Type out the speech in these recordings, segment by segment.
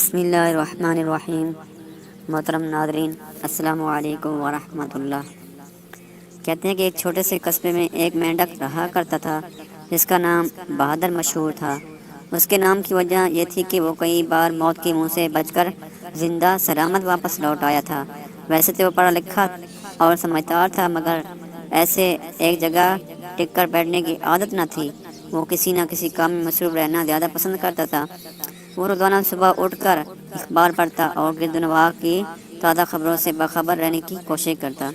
بسم اللہ الرحمن الرحیم۔ محترم ناظرین، السلام علیکم ورحمۃ اللہ۔ کہتے ہیں کہ ایک چھوٹے سے قصبے میں ایک مینڈک رہا کرتا تھا جس کا نام بہادر مشہور تھا۔ اس کے نام کی وجہ یہ تھی کہ وہ کئی بار موت کے منہ سے بچ کر زندہ سلامت واپس لوٹ آیا تھا۔ ویسے تو وہ پڑھا لکھا اور سمجھدار تھا، مگر ایسے ایک جگہ ٹک کر بیٹھنے کی عادت نہ تھی۔ وہ کسی نہ کسی کام میں مصروف رہنا زیادہ پسند کرتا تھا۔ وہ روزانہ صبح اٹھ کر اخبار پڑھتا اور گرد و نواح کی تازہ خبروں سے باخبر رہنے کی کوشش کرتا۔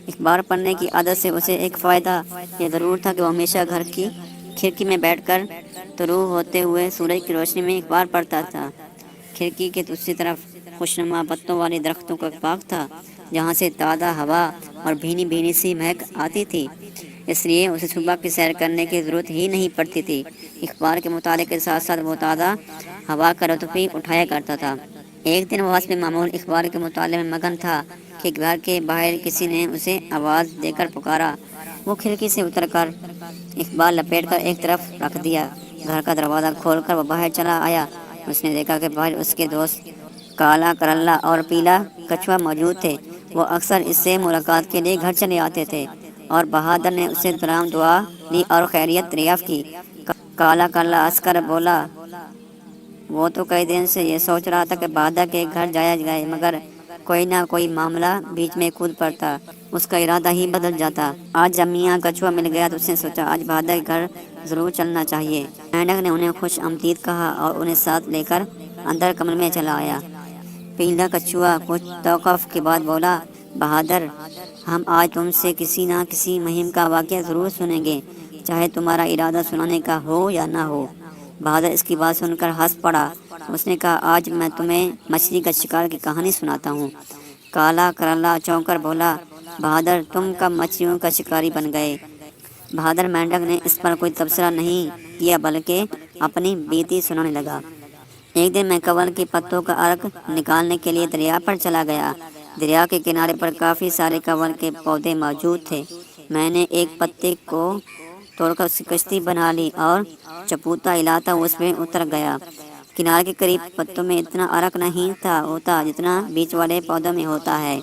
اخبار پڑھنے کی عادت سے اسے ایک فائدہ یہ ضرور تھا کہ وہ ہمیشہ گھر کی کھڑکی میں بیٹھ کر طلوع ہوتے ہوئے سورج کی روشنی میں اخبار پڑھتا تھا۔ کھڑکی کے دوسری طرف خوشنما پتوں والے درختوں کا باغ تھا، جہاں سے تازہ ہوا اور بھینی بھینی سی مہک آتی تھی، اس لیے اسے صبح کی سیر کرنے کی ضرورت ہی نہیں پڑتی تھی۔ اخبار کے مطالعے کے ساتھ ساتھ وہ تازہ ہوا کا لطف بھی اٹھایا کرتا تھا۔ ایک دن وہ حسب معمول اخبار کے مطالعے میں مگن تھا کہ گھر کے باہر کسی نے اسے آواز دے کر پکارا۔ وہ کھڑکی سے اتر کر اخبار لپیٹ کر ایک طرف رکھ دیا۔ گھر کا دروازہ کھول کر وہ باہر چلا آیا۔ اس نے دیکھا کہ باہر اس کے دوست کالا کرلا اور پیلا کچھوا موجود تھے۔ وہ اکثر اس سے ملاقات کے لیے گھر چلے آتے تھے اور بہادر نے اس سے سلام دعا لی اور خیریت دریافت کی۔ کالا کرلا ہنس کر بولا، وہ تو کئی دن سے یہ سوچ رہا تھا کہ بہادر کے گھر جایا جائے، مگر کوئی نہ کوئی معاملہ بیچ میں کود پڑتا، اس کا ارادہ ہی بدل جاتا۔ آج جب میاں کچھوا مل گیا تو اس نے سوچا آج بہادر کے گھر ضرور چلنا چاہیے۔ مینڈک نے انہیں خوش آمدید کہا اور انہیں ساتھ لے کر اندر کمرے میں چلا آیا۔ پیلا کچھوا کچھ توقف کے بعد بولا، بہادر، ہم آج تم سے کسی نہ کسی مہم کا واقعہ ضرور سنیں گے، چاہے تمہارا ارادہ سنانے کا ہو یا نہ ہو۔ بہادر اس کی بات سن کر ہنس پڑا۔ اس نے کہا، آج میں تمہیں مچھلی کا شکار کی کہانی سناتا ہوں۔ کالا کرلا چونک کر بولا، بہادر، تم کب مچھلیوں کا شکاری بن گئے؟ بہادر مینڈک نے اس پر کوئی تبصرہ نہیں کیا بلکہ اپنی بیتی سنانے لگا۔ ایک دن میں کنول کے پتوں کا عرق نکالنے کے لیے دریا پر چلا گیا۔ دریا کے کنارے پر کافی سارے کنول کے پودے موجود تھے۔ میں نے ایک پتے کو توڑ کر اس کی کشتی بنا لی اور چپوتا ہلاتا اس میں اتر گیا۔ کنارے کے قریب پتوں میں اتنا عرق نہیں ہوتا جتنا بیچ والے پودوں میں ہوتا ہے۔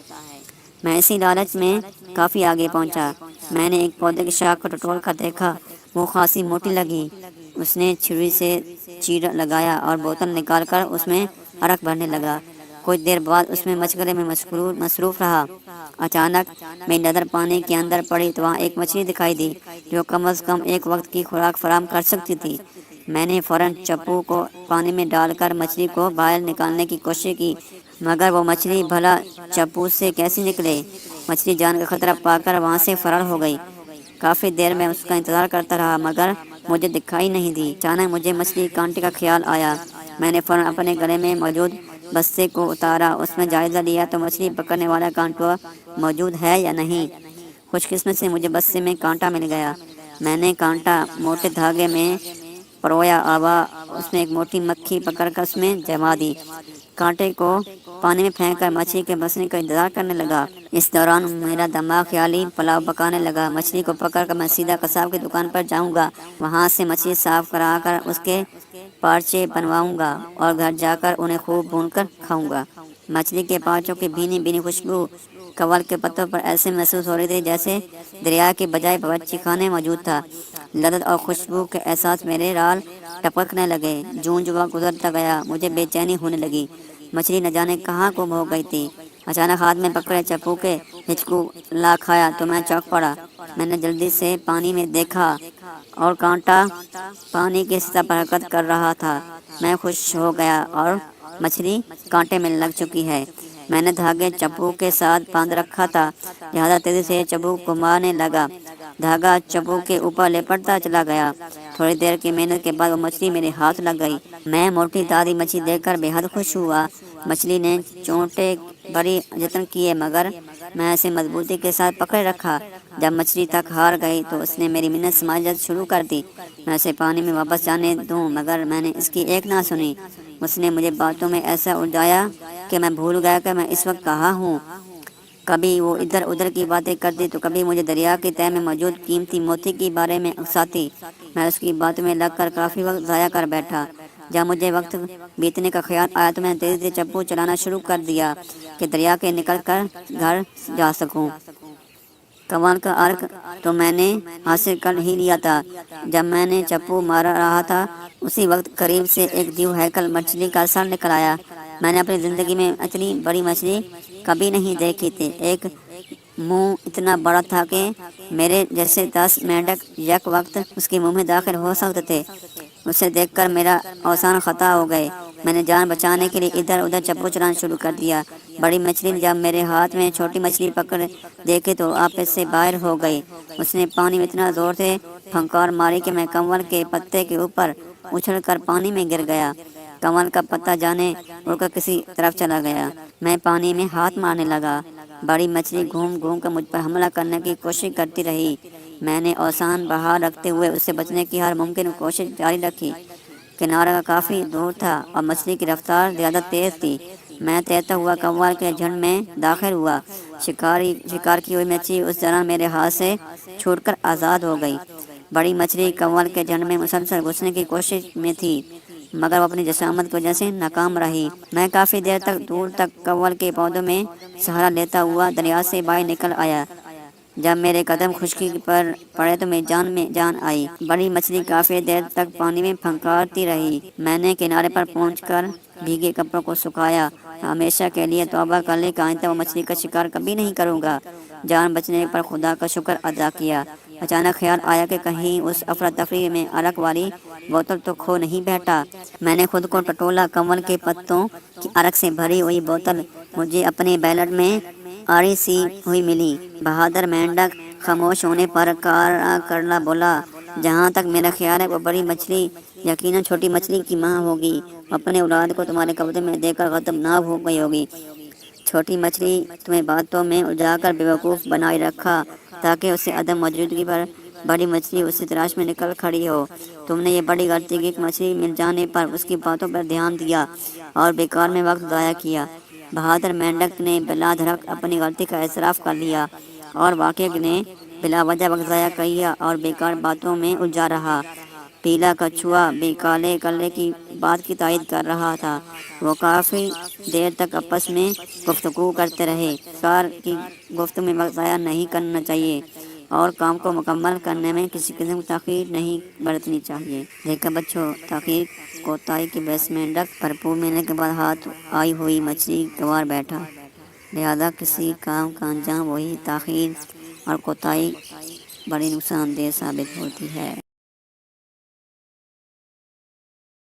میں اسی لالچ میں کافی آگے پہنچا۔ میں نے ایک پودے کی شاخ کو ٹٹول کر دیکھا، وہ خاصی موٹی لگی۔ اس نے چھری سے چیرا لگایا اور بوتل نکال کر اس میں عرق بھرنے لگا۔ کچھ دیر بعد اس میں مشغلے میں مصروف رہا۔ اچانک میری نظر پانی کے اندر پڑی تو وہاں ایک مچھلی دکھائی دی جو کم از کم ایک وقت کی خوراک فراہم کر سکتی تھی۔ میں نے فوراً چپو کو پانی میں ڈال کر مچھلی کو باہر نکالنے کی کوشش کی، مگر وہ مچھلی بھلا چپو سے کیسی نکلے؟ مچھلی جان کا خطرہ پا کر وہاں سے فرار ہو گئی۔ کافی دیر میں اس کا انتظار کرتا رہا مگر مجھے دکھائی نہیں دی۔ اچانک مجھے مچھلی کانٹے کا خیال آیا۔ میں نے فوراً اپنے گلے میں موجود بستے کو اتارا، اس میں جائزہ لیا تو مچھلی پکڑنے والا کانٹا موجود ہے یا نہیں۔ خوش قسمتی سے مجھے بستے میں کانٹا مل گیا۔ میں نے کانٹا موٹے دھاگے میں پرویا اور اس میں ایک موٹی مکھی پکڑ کر اس میں جما دی۔ کانٹے کو پانی میں پھینک کر مچھلی کے بسنے کا انتظار کرنے لگا۔ اس دوران میرا دماغ خیالی پلاؤ پکانے لگا۔ مچھلی کو پکڑ کر میں سیدھا قصاب کی دکان پر جاؤں گا، وہاں سے مچھلی صاف کرا کر اس کے پارچے بنواؤں گا اور گھر جا کر انہیں خوب بھون کر کھاؤں گا۔ مچھلی کے پارچوں کی بھینی بھینی خوشبو کنول کے پتوں پر ایسے محسوس ہو رہی تھی جیسے دریا کے بجائے باورچی خانے موجود تھا۔ لذت اور خوشبو کے احساس میرے رال ٹپکنے لگے۔ جوں جوں گزرتا گیا مجھے بے چینی ہونے لگی۔ مچھلی نہ جانے کہاں گم ہو گئی تھی۔ اچانک ہاتھ میں پکڑے چپو کے ہچکلا کھایا تو میں چونک پڑا۔ میں نے جلدی سے پانی میں دیکھا اور کانٹا پانی کی سطح پر حرکت کر رہا تھا۔ میں خوش ہو گیا اور مچھلی کانٹے میں لگ چکی ہے۔ میں نے دھاگے چپو کے ساتھ باندھ رکھا تھا، لہذا تیزی سے چپو کو مارنے لگا۔ دھاگا چپو کے اوپر لپٹتا چلا گیا۔ تھوڑی دیر کی محنت کے بعد وہ مچھلی میرے ہاتھ لگ گئی۔ میں موٹی تازی مچھلی دیکھ کر بے حد خوش ہوا۔ مچھلی نے چونٹے بڑی جتن کیے مگر میں اسے مضبوطی کے ساتھ پکڑے رکھا۔ جب مچھلی تھک ہار گئی تو اس نے میری منت سماجت شروع کر دی، میں اسے پانی میں واپس جانے دوں، مگر میں نے اس کی ایک نہ سنی۔ اس نے مجھے باتوں میں ایسا الجھایا کہ میں بھول گیا کہ میں اس وقت کہاں ہوں۔ کبھی وہ ادھر ادھر کی باتیں کرتی تو کبھی مجھے دریا کی تہہ میں موجود قیمتی موتی کے بارے میں اکساتی۔ میں اس کی باتوں میں لگ کر کافی وقت ضائع کر بیٹھا۔ جب مجھے وقت بیتنے کا خیال آیا تو میں نے تیزی سے چپو چلانا شروع کر دیا کہ دریا کے نکل کر گھر جا سکوں۔ کنول کا ارک تو میں نے حاصل کر ہی لیا تھا۔ جب میں نے چپو مار رہا تھا اسی وقت قریب سے ایک دیو ہیکل مچھلی کا سر نکل آیا۔ میں نے اپنی زندگی میں اتنی بڑی مچھلی کبھی نہیں دیکھی تھی۔ ایک منہ اتنا بڑا تھا کہ میرے جیسے 10 مینڈک یک وقت اس کے منہ میں داخل ہو سکتے تھے۔ اسے دیکھ کر میرا اوزان خطا ہو گئے۔ میں نے جان بچانے کے لیے ادھر ادھر چپو چلانا شروع کر دیا۔ بڑی مچھلی نے جب میرے ہاتھ میں چھوٹی مچھلی پکڑ دیکھی تو آپس سے باہر ہو گئی۔ اس نے پانی میں اتنا زور سے پھنکار ماری کہ میں کنول کے پتے کے اوپر اچھل کر پانی میں گر گیا۔ کنول کا پتا جانے اڑ کر کسی طرف چلا گیا۔ میں پانی میں ہاتھ مارنے لگا۔ بڑی مچھلی گھوم گھوم کر مجھ پر حملہ کرنے کی کوشش کرتی رہی۔ میں نے اوزان باہر رکھتے ہوئے اس سے بچنے کی ہر ممکن کوشش جاری رکھی۔ کنارہ کافی دور تھا اور مچھلی کی رفتار زیادہ تیز تھی۔ میں تیرتا ہوا کنول کے جھنڈ میں داخل ہوا۔ شکار کی ہوئی مچھلی اس دوران میرے ہاتھ سے چھوٹ کر آزاد ہو گئی۔ بڑی مچھلی کنول کے جھنڈ میں مسلسل گھسنے کی کوشش میں تھی مگر وہ اپنی جسامت کی وجہ سے ناکام رہی۔ میں کافی دیر تک دور تک کنول کے پودوں میں سہارا لیتا ہوا دریا سے باہر نکل آیا۔ جب میرے قدم خشکی پر پڑے تو میری جان میں جان آئی۔ بڑی مچھلی کافی دیر تک پانی میں پھنکارتی رہی۔ میں نے کنارے پر پہنچ کر بھیگے کپڑوں کو سکھایا۔ ہمیشہ کے لیے توبہ کر لی کہ آئندہ وہ مچھلی کا شکار کبھی نہیں کروں گا۔ جان بچنے پر خدا کا شکر ادا کیا۔ اچانک خیال آیا کہ کہیں اس افراتفری میں ارک والی بوتل تو کھو نہیں بیٹھا۔ میں نے خود کو ٹٹولا۔ کنول کے پتوں کی ارک سے بھری ہوئی بوتل مجھے اپنے بیلٹ میں آڑی سی ہوئی ملی۔ بہادر مینڈک خاموش ہونے پر کرلا بولا، جہاں تک میرا خیال ہے وہ بڑی مچھلی یقیناً چھوٹی مچھلی کی ماں ہوگی۔ اپنے اولاد کو تمہارے قبضے میں دے کر غضبناک ہو گئی ہوگی۔ چھوٹی مچھلی تمہیں باتوں میں الجھا کر بیوقوف بنائے رکھا تاکہ اسے عدم موجودگی پر بڑی مچھلی اسی تلاش میں نکل کھڑی ہو۔ تم نے یہ بڑی غلطی کی کہ مچھلی مل جانے پر اس کی باتوں پر دھیان دیا اور بیکار میں وقت ضائع کیا۔ بہادر مینڈک نے بلا دھڑک اپنی غلطی کا اعتراف کر لیا اور واقعی نے بلا وجہ وقت ضائع کیا اور بیکار باتوں میں الجھا رہا۔ پیلا کچھوا بھی کالے کلے کی بات کی تائید کر رہا تھا۔ وہ کافی دیر تک آپس میں گفتگو کرتے رہے۔ شکار کی گفتگو میں وقت ضائع نہیں کرنا چاہیے اور کام کو مکمل کرنے میں کسی قسم کی تاخیر نہیں برتنی چاہیے۔ دیکھا بچوں، تاخیر کوتاہی کی باعث مینڈک بھرپور ملنے کے بعد ہاتھ آئی ہوئی مچھلی گنوار بیٹھا۔ لہذا کسی کام کا انجام وہی تاخیر اور کوتاہی بڑی نقصان دہ ثابت ہوتی ہے۔